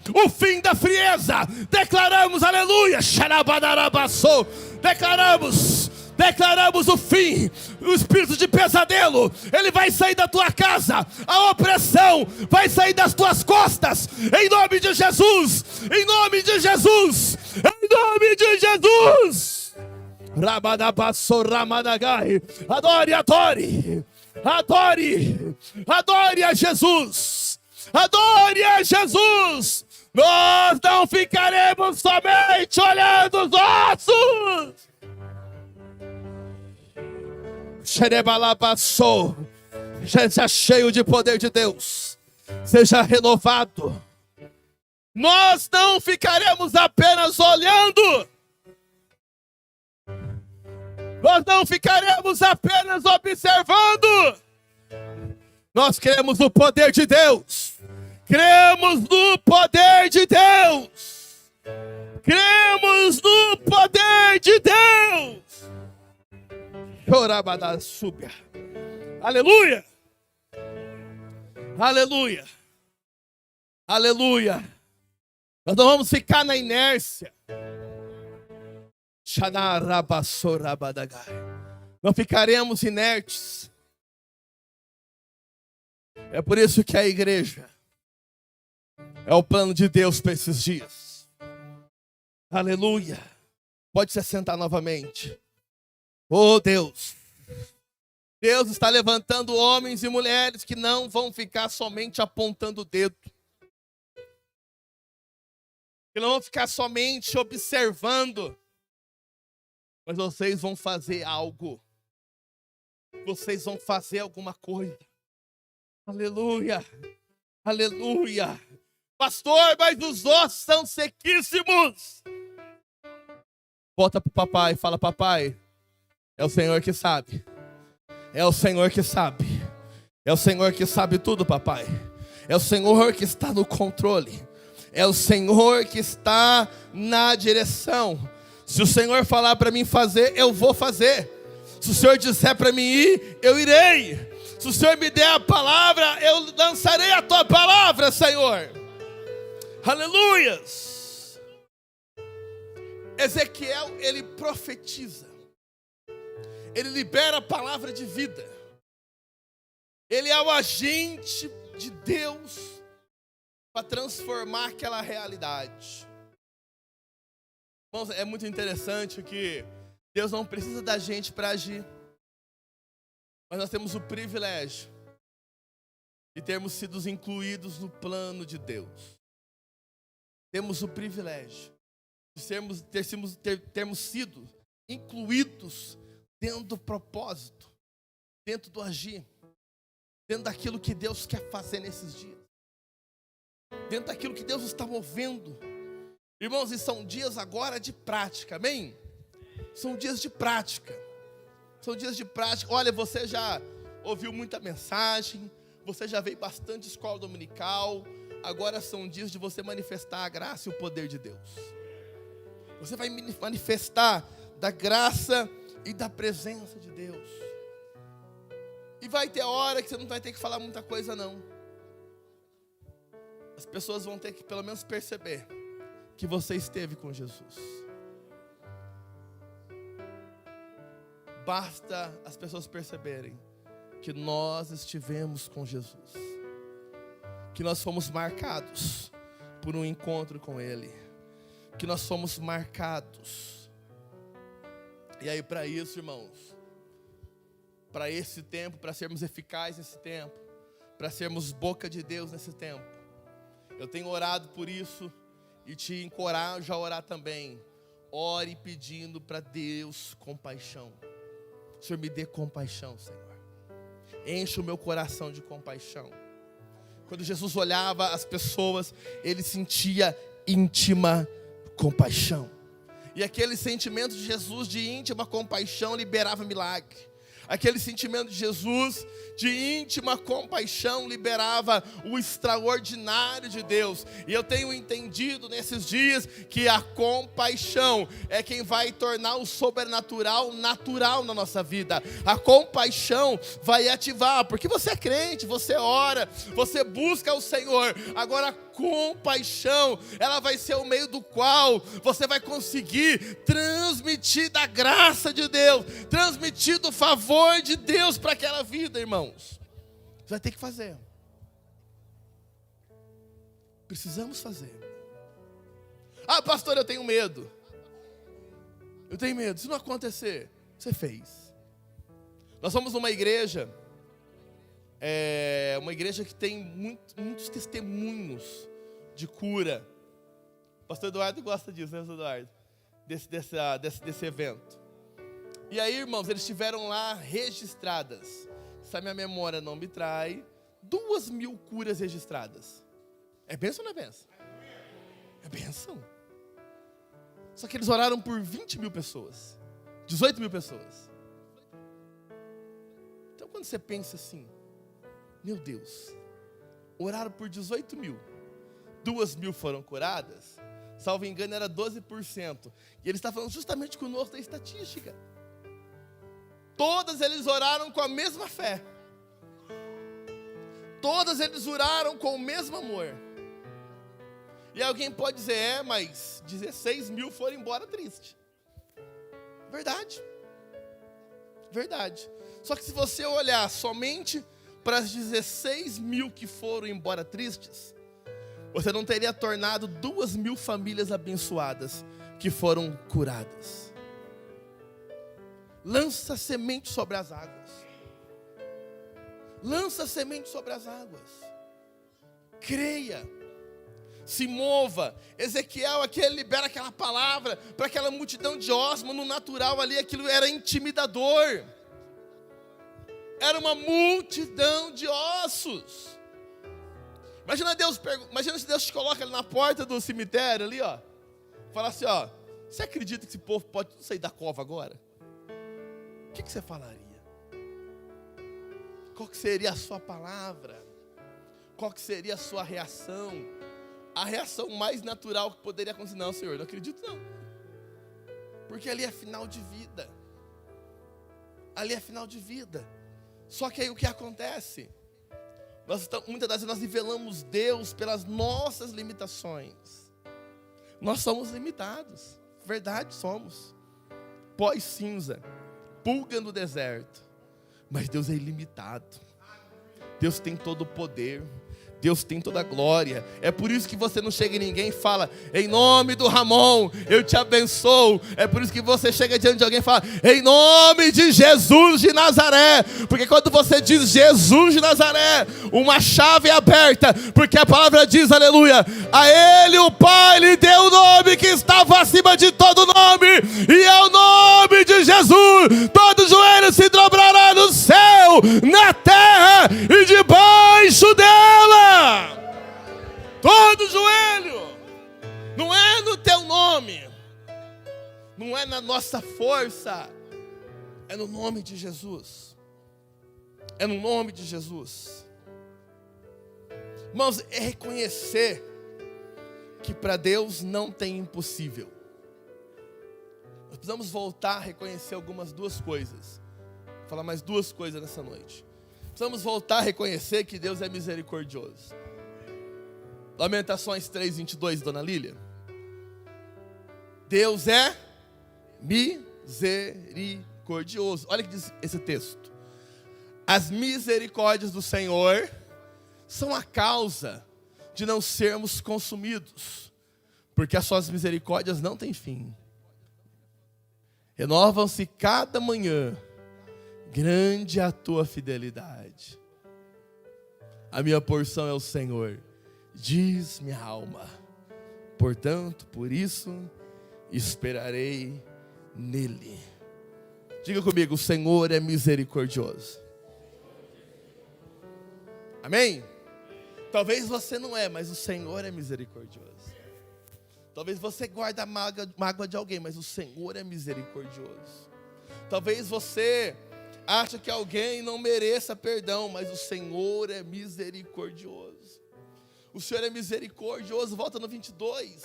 da frieza. Declaramos, aleluia, xarabadarabassou. Declaramos o fim. O espírito de pesadelo, ele vai sair da tua casa. A opressão vai sair das tuas costas. Em nome de Jesus, em nome de Jesus, em nome de Jesus. Rabadabassou Ramanagai. Adore, adore, adore, adore a Jesus, adore a Jesus. Nós não ficaremos somente olhando os ossos. Xerebalabassou. Seja cheio de poder de Deus, seja renovado. Nós não ficaremos apenas olhando. Nós não ficaremos apenas observando. Nós cremos no poder de Deus. Cremos no poder de Deus. Cremos no poder de Deus. Chorabadasúbia. Aleluia. Aleluia. Aleluia. Nós não vamos ficar na inércia. Não ficaremos inertes. É por isso que a igreja é o plano de Deus para esses dias. Aleluia. Pode se assentar novamente. Oh Deus, Deus está levantando homens e mulheres que não vão ficar somente apontando o dedo. Que não vão ficar somente observando. Mas vocês vão fazer algo. Vocês vão fazer alguma coisa. Aleluia. Aleluia. Pastor, mas os ossos são sequíssimos. Volta para o papai e fala: papai, é o Senhor que sabe. É o Senhor que sabe. É o Senhor que sabe tudo, papai. É o Senhor que está no controle. É o Senhor que está na direção. Se o Senhor falar para mim fazer, eu vou fazer. Se o Senhor disser para mim ir, eu irei. Se o Senhor me der a palavra, eu lançarei a tua palavra, Senhor. Aleluias. Ezequiel, ele profetiza. Ele libera a palavra de vida. Ele é o agente de Deus para transformar aquela realidade. Irmãos, é muito interessante que Deus não precisa da gente para agir. Mas nós temos o privilégio de termos sido incluídos no plano de Deus. Temos o privilégio de termos sido incluídos dentro do propósito, dentro do agir, dentro daquilo que Deus quer fazer nesses dias, dentro daquilo que Deus está movendo. Irmãos, e são dias agora de prática, amém? São dias de prática. São dias de prática. Olha, você já ouviu muita mensagem, você já veio bastante escola dominical. Agora são dias de você manifestar a graça e o poder de Deus. Você vai manifestar da graça e da presença de Deus. E vai ter hora que você não vai ter que falar muita coisa, não. As pessoas vão ter que pelo menos perceber que você esteve com Jesus. Basta as pessoas perceberem que nós estivemos com Jesus, que nós fomos marcados por um encontro com Ele, que nós fomos marcados. E aí, para isso, irmãos, para esse tempo, para sermos eficazes nesse tempo, para sermos boca de Deus nesse tempo, eu tenho orado por isso e te encorajo a orar também. Ore pedindo para Deus compaixão. Senhor, me dê compaixão, Senhor. Enche o meu coração de compaixão. Quando Jesus olhava as pessoas, ele sentia íntima compaixão. E aquele sentimento de Jesus de íntima compaixão liberava milagre. Aquele sentimento de Jesus de íntima compaixão liberava o extraordinário de Deus. E eu tenho entendido nesses dias que a compaixão é quem vai tornar o sobrenatural natural na nossa vida. A compaixão vai ativar, porque você é crente, você ora, você busca o Senhor. Agora a compaixão, ela vai ser o meio do qual você vai conseguir transmitir da graça de Deus, transmitir do favor de Deus para aquela vida, irmãos. Você vai ter que fazer. Precisamos fazer. Ah, pastor, eu tenho medo. Eu tenho medo. Se não acontecer, você fez. Nós somos uma igreja, uma igreja que tem muitos testemunhos de cura. O pastor Eduardo gosta disso, né, pastor Eduardo? Desse evento. E aí, irmãos, eles tiveram lá registradas, se a minha memória não me trai, 2.000 curas registradas. É bênção ou não é bênção? É bênção. Só que eles oraram por 20.000 pessoas, 18.000 pessoas. Então, quando você pensa assim, meu Deus, oraram por 18.000, 2.000 foram curadas, salvo engano era 12%. E ele está falando justamente conosco da estatística. Todas eles oraram com a mesma fé. Todas eles oraram com o mesmo amor. E alguém pode dizer, mas 16.000 foram embora triste. Verdade. Verdade. Só que se você olhar somente para as 16.000 que foram embora tristes, você não teria tornado 2.000 famílias abençoadas que foram curadas. Lança semente sobre as águas. Lança a semente sobre as águas. Creia. Se mova. Ezequiel aqui, ele libera aquela palavra para aquela multidão de osmos. No natural ali, aquilo era intimidador. Era uma multidão de ossos. Imagina se Deus te coloca ali na porta do cemitério ali, ó. Fala assim, ó. Você acredita que esse povo pode sair da cova agora? O que você falaria? Qual que seria a sua palavra? Qual que seria a sua reação? A reação mais natural que poderia acontecer. Não, Senhor, não acredito não. Porque ali é final de vida. Ali é final de vida. Só que aí o que acontece? Muitas das vezes nós nivelamos Deus pelas nossas limitações. Nós somos limitados. Verdade, somos. Pó e cinza. Pulga no deserto. Mas Deus é ilimitado. Deus tem todo o poder. Deus tem toda a glória. É por isso que você não chega em ninguém e fala: em nome do Ramon, eu te abençoo. É por isso que você chega diante de alguém e fala: em nome de Jesus de Nazaré. Porque quando você diz Jesus de Nazaré, uma chave é aberta. Porque a palavra diz, aleluia, a Ele o Pai lhe deu o nome que estava acima de todo nome. E é o nome de Jesus. Todo joelho se dobrará no céu, na terra e debaixo dela. Todo joelho. Não é no teu nome, não é na nossa força, é no nome de Jesus. É no nome de Jesus. Irmãos, é reconhecer que para Deus não tem impossível. Nós precisamos voltar a reconhecer duas coisas. Vou falar mais duas coisas nessa noite. Precisamos voltar a reconhecer que Deus é misericordioso. Lamentações 3:22, dona Lília. Deus é misericordioso. Olha o que diz esse texto. As misericórdias do Senhor são a causa de não sermos consumidos, porque as suas misericórdias não têm fim. Renovam-se cada manhã. Grande é a tua fidelidade. A minha porção é o Senhor, diz minha alma. Portanto, por isso, esperarei nele. Diga comigo, o Senhor é misericordioso. Amém? Talvez você não é, mas o Senhor é misericordioso. Talvez você guarde a mágoa de alguém, mas o Senhor é misericordioso. Talvez você acha que alguém não mereça perdão, mas o Senhor é misericordioso. O Senhor é misericordioso, volta no 22.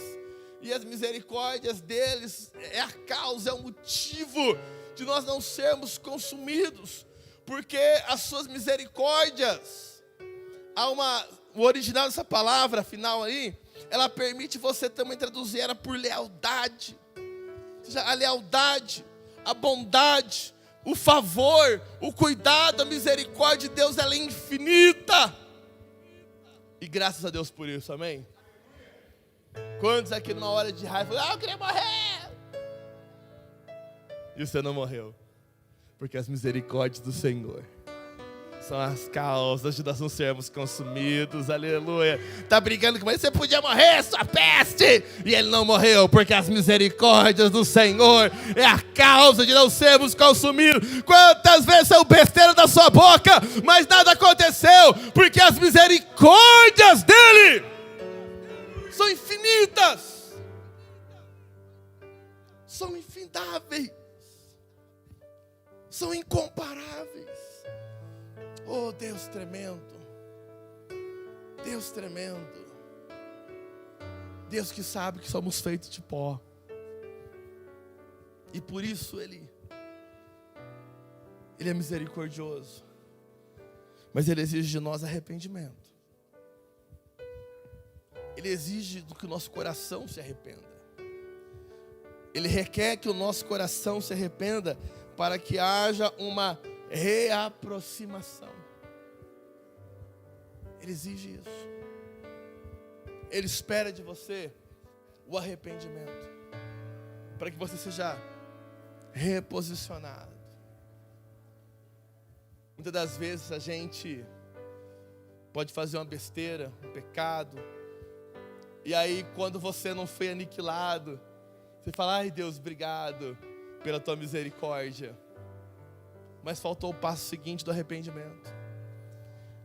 E as misericórdias deles é a causa, é o motivo de nós não sermos consumidos. Porque as suas misericórdias, o original dessa palavra final aí, ela permite você também traduzir ela por lealdade. Ou seja, a lealdade, a bondade, o favor, o cuidado, a misericórdia de Deus, ela é infinita. E graças a Deus por isso, amém? Quantos aqui numa hora de raiva falam: eu queria morrer? E você não morreu, porque as misericórdias do Senhor são as causas de nós não sermos consumidos, aleluia. Está brigando com ele, você podia morrer, sua peste. E ele não morreu, porque as misericórdias do Senhor é a causa de não sermos consumidos. Quantas vezes saiu besteira da sua boca, mas nada aconteceu, porque as misericórdias dele são infinitas, são infindáveis, são incomparáveis. Oh, Deus tremendo, Deus tremendo, Deus que sabe que somos feitos de pó, e por isso Ele é misericordioso, mas Ele exige de nós arrependimento. Ele exige do que o nosso coração se arrependa. Ele requer que o nosso coração se arrependa para que haja uma reaproximação. Ele exige isso. Ele espera de você o arrependimento, para que você seja reposicionado. Muitas das vezes a gente pode fazer uma besteira, um pecado, e aí quando você não foi aniquilado, você fala, ai Deus, obrigado pela tua misericórdia. Mas faltou o passo seguinte do arrependimento.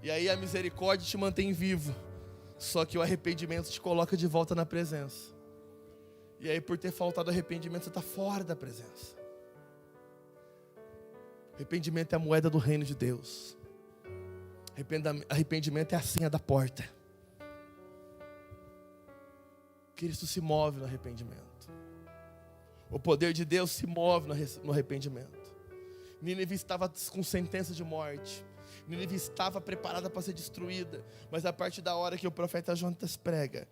E aí a misericórdia te mantém vivo, só que o arrependimento te coloca de volta na presença. E aí por ter faltado arrependimento, você está fora da presença. Arrependimento é a moeda do reino de Deus. Arrependimento é a senha da porta. Cristo se move no arrependimento. O poder de Deus se move no arrependimento. Nínive estava com sentença de morte. Nínive estava preparada para ser destruída. Mas a partir da hora que o profeta Jonas prega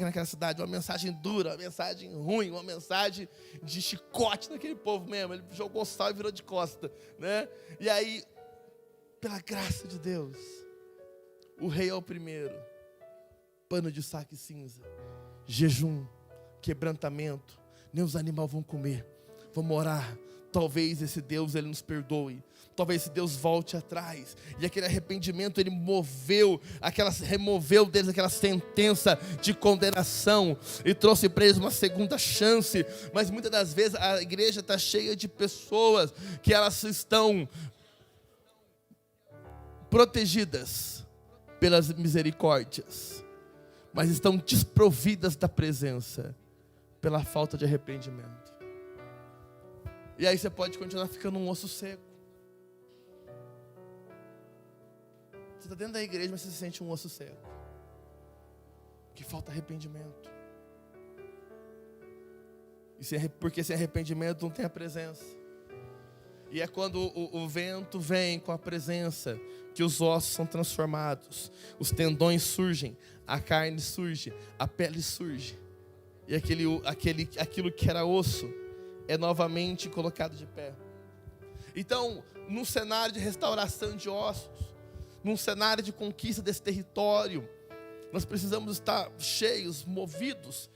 naquela cidade uma mensagem dura, uma mensagem ruim, uma mensagem de chicote naquele povo mesmo. Ele jogou sal e virou de costa, né? E aí, pela graça de Deus, o rei é o primeiro. Pano de saco e cinza, jejum, quebrantamento. Nem os animais vão comer, vamos orar. Talvez esse Deus ele nos perdoe. Talvez esse Deus volte atrás. E aquele arrependimento ele removeu deles aquela sentença de condenação e trouxe para eles uma segunda chance. Mas muitas das vezes a igreja está cheia de pessoas que elas estão protegidas pelas misericórdias, mas estão desprovidas da presença pela falta de arrependimento. E aí você pode continuar ficando um osso seco. Você está dentro da igreja, mas você se sente um osso seco. Que falta arrependimento. Porque sem arrependimento não tem a presença. E é quando o vento vem com a presença que os ossos são transformados, os tendões surgem, a carne surge, a pele surge. E aquilo que era osso é novamente colocado de pé. Então, num cenário de restauração de ossos, num cenário de conquista desse território, nós precisamos estar cheios, movidos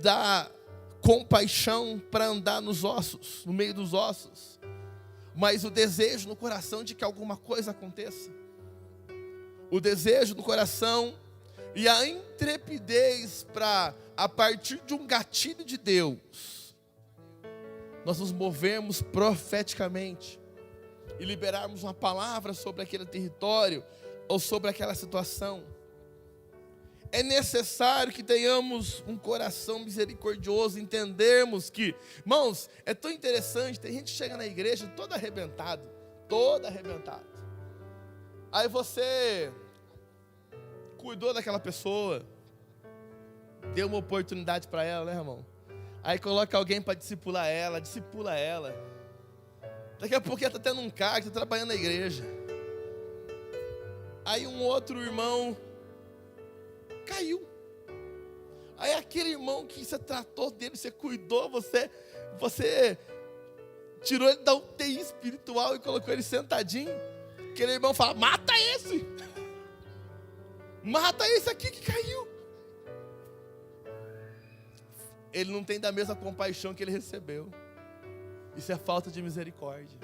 da compaixão para andar nos ossos, no meio dos ossos. Mas o desejo no coração de que alguma coisa aconteça. O desejo no coração e a intrepidez para, a partir de um gatilho de Deus, nós nos movemos profeticamente e liberarmos uma palavra sobre aquele território ou sobre aquela situação. É necessário que tenhamos um coração misericordioso, entendermos que, irmãos, é tão interessante, tem gente que chega na igreja todo arrebentado. Aí você cuidou daquela pessoa, deu uma oportunidade para ela, né, irmão? Aí coloca alguém para discipula ela. Daqui a pouco ela está tendo um cara que está trabalhando na igreja. Aí um outro irmão caiu. Aí aquele irmão que você tratou dele, você cuidou, você tirou ele da UTI espiritual e colocou ele sentadinho. Aquele irmão fala, mata esse aqui que caiu. Ele não tem da mesma compaixão que ele recebeu. Isso é falta de misericórdia.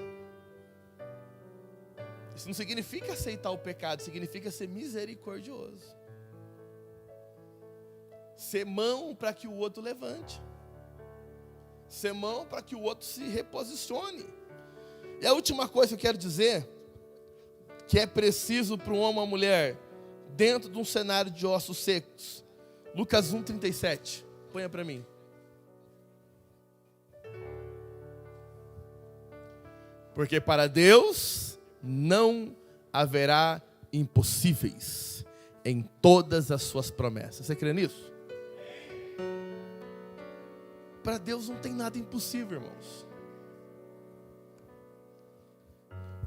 Isso não significa aceitar o pecado, significa ser misericordioso. Ser mão para que o outro levante. Ser mão para que o outro se reposicione. E a última coisa que eu quero dizer, que é preciso para um homem ou uma mulher, dentro de um cenário de ossos secos. Lucas 1:37. Ponha para mim. Porque para Deus não haverá impossíveis em todas as suas promessas. Você crê nisso? Para Deus não tem nada impossível, irmãos.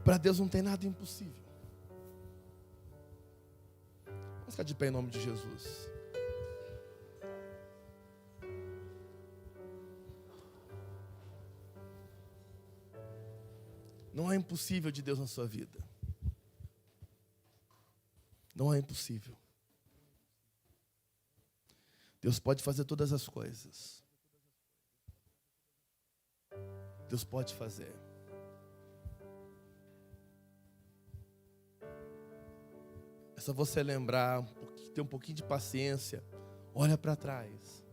Para Deus não tem nada impossível. Vamos ficar de pé em nome de Jesus. Não é impossível de Deus na sua vida. Não é impossível. Deus pode fazer todas as coisas. Deus pode fazer. só você lembrar, ter um pouquinho de paciência. Olha para trás.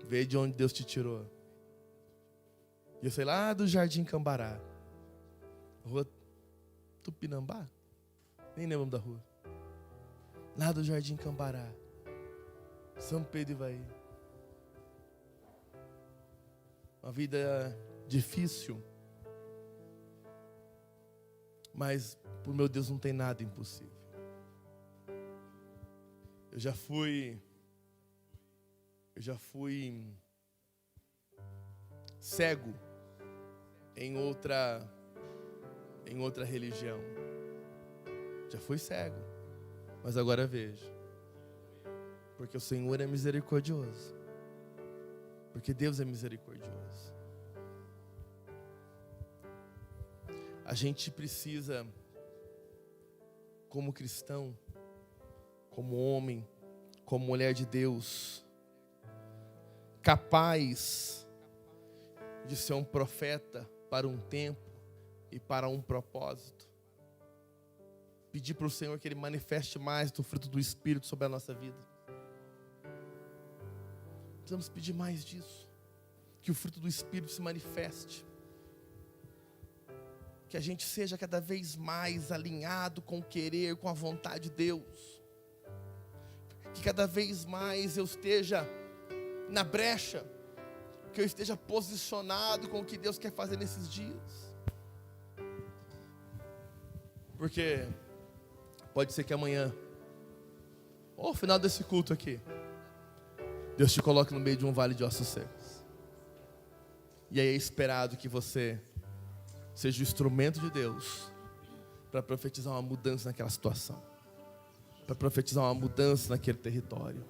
Vê de onde Deus te tirou. E eu sei lá do Jardim Cambará. Rua Tupinambá? Nem lembro da rua. Lá do Jardim Cambará. São Pedro e Ivaí. Uma vida difícil. Mas por meu Deus não tem nada impossível. Eu já fui cego em outra religião. Já fui cego, mas agora vejo. Porque o Senhor é misericordioso. Porque Deus é misericordioso. A gente precisa, como cristão, como homem, como mulher de Deus, capaz de ser um profeta para um tempo e para um propósito. Pedir para o Senhor que Ele manifeste mais do fruto do Espírito sobre a nossa vida. Precisamos pedir mais disso. Que o fruto do Espírito se manifeste. Que a gente seja cada vez mais alinhado com o querer, com a vontade de Deus. Que cada vez mais eu esteja na brecha. Que eu esteja posicionado com o que Deus quer fazer nesses dias. Porque pode ser que amanhã, ou ao final desse culto aqui, Deus te coloque no meio de um vale de ossos secos. E aí é esperado que você seja o instrumento de Deus para profetizar uma mudança naquela situação, para profetizar uma mudança naquele território,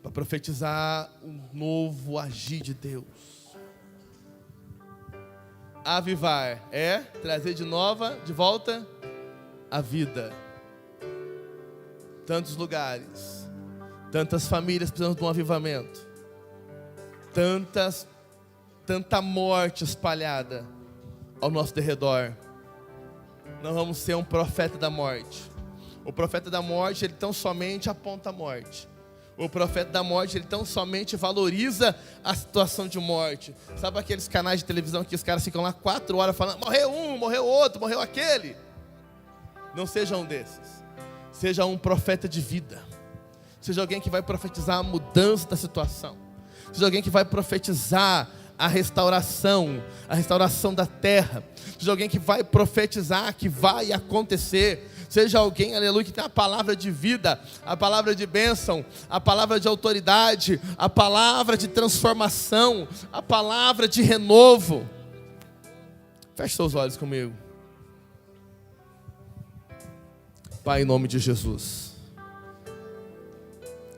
para profetizar um novo agir de Deus. Avivar é trazer de volta a vida. Tantos lugares, tantas famílias precisando de um avivamento, tanta morte espalhada ao nosso derredor. Não vamos ser um profeta da morte. O profeta da morte, ele tão somente aponta a morte. O profeta da morte, ele tão somente valoriza a situação de morte. Sabe aqueles canais de televisão que os caras ficam lá 4 horas falando: morreu um, morreu outro, morreu aquele. Não seja um desses. Seja um profeta de vida. Seja alguém que vai profetizar a mudança da situação. Seja alguém que vai profetizar a restauração da terra. Seja alguém que vai profetizar que vai acontecer. Seja alguém, aleluia, que tem a palavra de vida, a palavra de bênção, a palavra de autoridade, a palavra de transformação, a palavra de renovo. Feche seus olhos comigo. Pai, em nome de Jesus,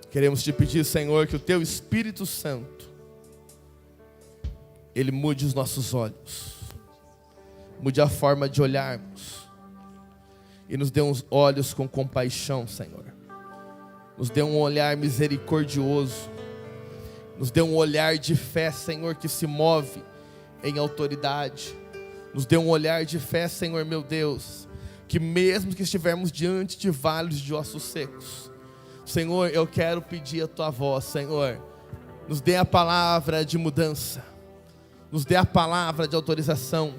queremos te pedir, Senhor, que o Teu Espírito Santo, Ele mude os nossos olhos, mude a forma de olharmos, e nos dê uns olhos com compaixão, Senhor. Nos dê um olhar misericordioso, nos dê um olhar de fé, Senhor, que se move em autoridade. Nos dê um olhar de fé, Senhor, meu Deus, que mesmo que estivermos diante de vales de ossos secos, Senhor, eu quero pedir a Tua voz, Senhor. Nos dê a palavra de mudança, nos dê a palavra de autorização,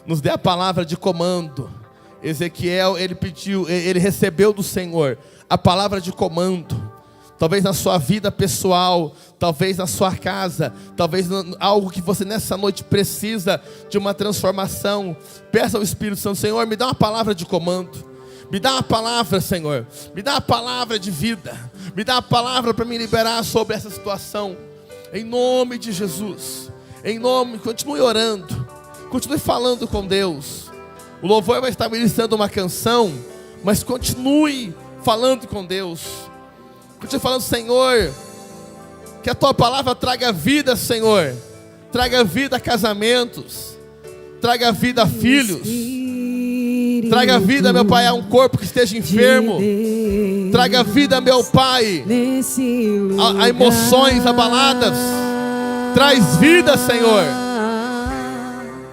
nos dê a palavra de comando. Ezequiel, ele recebeu do Senhor a palavra de comando. Talvez na sua vida pessoal, talvez na sua casa, talvez algo que você nessa noite precisa de uma transformação. Peça ao Espírito Santo: Senhor, me dá uma palavra de comando. Me dá uma palavra, Senhor. Me dá uma palavra de vida. Me dá uma palavra para me liberar sobre essa situação. Em nome de Jesus. Continue orando. Continue falando com Deus. O louvor vai estar ministrando uma canção, mas continue falando com Deus. Continue falando: Senhor, que a Tua palavra traga vida, Senhor. Traga vida a casamentos. Traga vida a filhos. Traga vida, meu Pai, a um corpo que esteja enfermo. Traga vida, meu Pai, a emoções abaladas. Traz vida, Senhor.